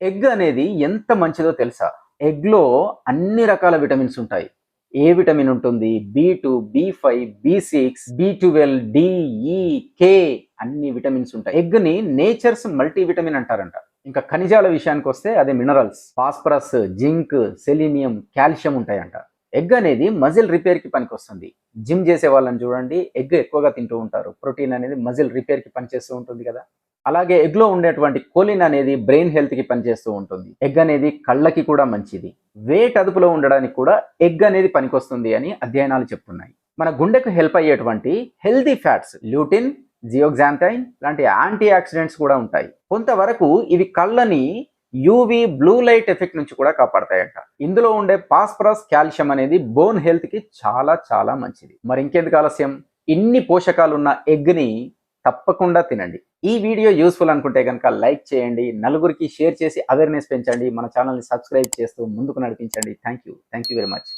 Egg అనేది ఎంత మంచిదో తెలుసా? ఎగ్‌లో అన్ని రకాల విటమిన్స్ ఉంటాయి. ఏ విటమిన్ ఉంటుంది? బి2, బి5, బి6, బి12, డి, ఈ, కే అన్ని విటమిన్స్ ఉంటాయి. ఎగ్‌ని నేచర్స్ మల్టీ విటమిన్ అంటారంట. ఇంకా ఖనిజాల విషయానికొస్తే అదే minerals, phosphorus, zinc, selenium, calcium ఉంటాయంట. ఎగ్ అనేది మజిల్ రిపేర్‌కి పనికొస్తుంది. జిమ్ చేసే వాళ్ళని చూడండి, ఎగ్ ఎక్కువగా తింటూ ఉంటారు. ప్రోటీన్ అనేది మజిల్ రిపేర్‌కి పనిచేస్తూ ఉంటుంది కదా! అలాగే ఎగ్‌లో ఉండేటువంటి కోలిన్ అనేది బ్రెయిన్ హెల్త్‌కి పనిచేస్తూ ఉంటుంది. ఎగ్ అనేది కళ్ళకి కూడా మంచిది. వెయిట్ అదుపులో ఉండడానికి కూడా ఎగ్ అనేది పనికొస్తుంది అని అధ్యయనాలు చెప్తున్నాయి. మన గుండెకు హెల్ప్ అయ్యేటువంటి హెల్తీ ఫ్యాట్స్, ల్యూటిన్, జియోగ్జాంథైన్ లాంటి యాంటీ ఆక్సిడెంట్స్ కూడా ఉంటాయి. కొంతవరకు ఇవి కళ్ళని యూవీ బ్లూ లైట్ ఎఫెక్ట్ నుంచి కూడా కాపాడతాయంట. ఇందులో ఉండే ఫాస్ఫరస్, కాల్షియం అనేది బోన్ హెల్త్‌కి చాలా చాలా మంచిది. మరి ఇంకెందుకు ఆలస్యం? ఇన్ని పోషకాలున్న ఎగ్‌ని తప్పకుండా తినండి. ఈ వీడియో యూస్ఫుల్ అనుకుంటే కనుక లైక్ చేయండి, నలుగురికి షేర్ చేసి అవేర్నెస్ పెంచండి, మన ఛానల్ని సబ్స్క్రైబ్ చేస్తూ ముందుకు నడిపించండి. Thank you very much.